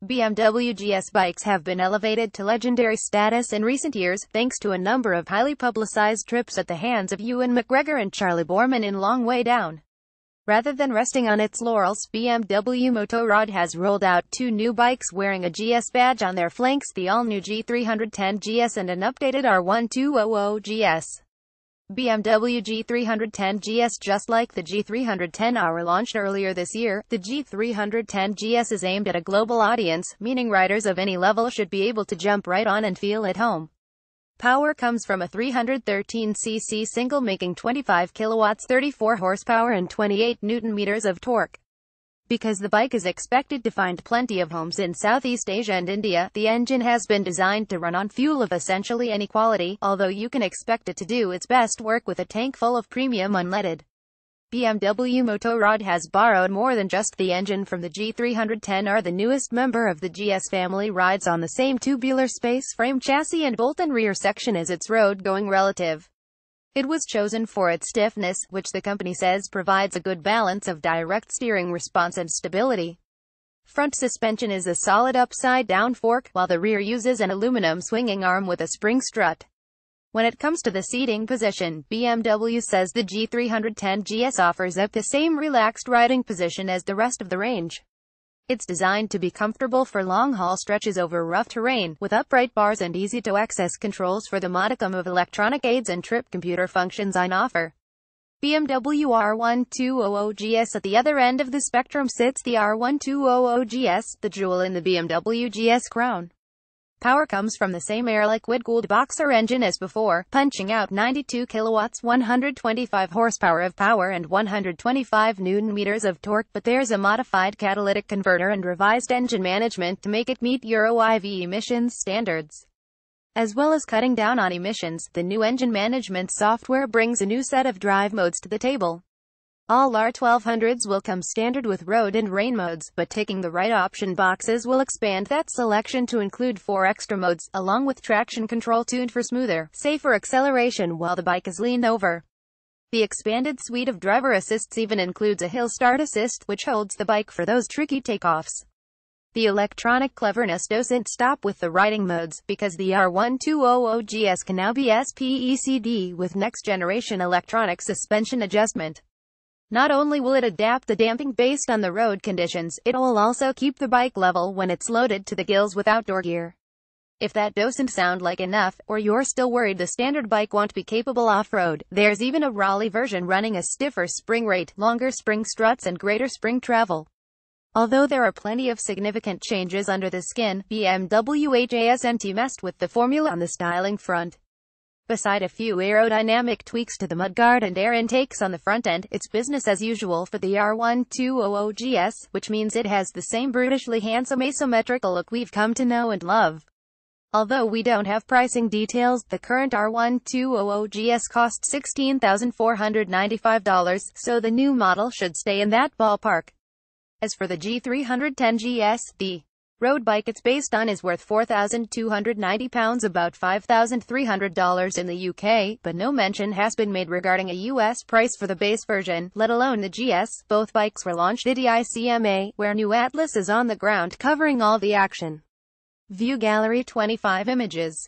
BMW GS bikes have been elevated to legendary status in recent years, thanks to a number of highly publicized trips at the hands of Ewan McGregor and Ch in Long Way Down. Rather than resting on its laurels, BMW Motorrad has rolled out two new bikes wearing a GS badge on their flanks, the all-new G310 GS and an updated r1200 GS. BMW G310 GS. Just like the G310R launched earlier this year, the G310 GS is aimed at a global audience, meaning riders of any level should be able to jump right on and feel at home. Power comes from a 313cc single making 25 kilowatts, 34 horsepower and 28 newton-meters of torque. Because the bike is expected to find plenty of homes in Southeast Asia and India, the engine has been designed to run on fuel of essentially any quality, although you can expect it to do its best work with a tank full of premium unleaded. BMW Motorrad has borrowed more than just the engine from the G310R. The newest member of the GS family rides on the same tubular space frame chassis and bolt-on rear section as its road-going relative. It was chosen for its stiffness, which the company says provides a good balance of direct steering response and stability. Front suspension is a solid upside-down fork, while the rear uses an aluminum swinging arm with a spring strut. When it comes to the seating position, BMW says the G310 GS offers up the same relaxed riding position as the rest of the range. It's designed to be comfortable for long-haul stretches over rough terrain, with upright bars and easy-to-access controls for the modicum of electronic aids and trip computer functions on offer. BMW R1200 GS. At the other end of the spectrum sits the R1200 GS, the jewel in the BMW GS crown. Power comes from the same air-liquid-cooled boxer engine as before, punching out 92 kilowatts, 125 horsepower of power and 125 newton-meters of torque, but there's a modified catalytic converter and revised engine management to make it meet Euro 5 emissions standards. As well as cutting down on emissions, the new engine management software brings a new set of drive modes to the table. All R1200s will come standard with road and rain modes, but taking the right option boxes will expand that selection to include 4 extra modes, along with traction control tuned for smoother, safer acceleration while the bike is leaned over. The expanded suite of driver assists even includes a hill start assist, which holds the bike for those tricky takeoffs. The electronic cleverness doesn't stop with the riding modes, because the R1200 GS can now be SPECD with next-generation electronic suspension adjustment. Not only will it adapt the damping based on the road conditions, it will also keep the bike level when it's loaded to the gills with outdoor gear. If that doesn't sound like enough, or you're still worried the standard bike won't be capable off-road, there's even a Raleigh version running a stiffer spring rate, longer spring struts and greater spring travel. Although there are plenty of significant changes under the skin, BMW hasn't messed with the formula on the styling front. Beside a few aerodynamic tweaks to the mudguard and air intakes on the front end, it's business as usual for the R1200 GS, which means it has the same brutishly handsome asymmetrical look we've come to know and love. Although we don't have pricing details, the current R1200 GS costs $16,495, so the new model should stay in that ballpark. As for the G310 GS, the road bike it's based on is worth £4,290, about $5,300 in the UK, but no mention has been made regarding a US price for the base version, let alone the GS. Both bikes were launched at ICMA, where new Atlas is on the ground covering all the action. View Gallery 25 images.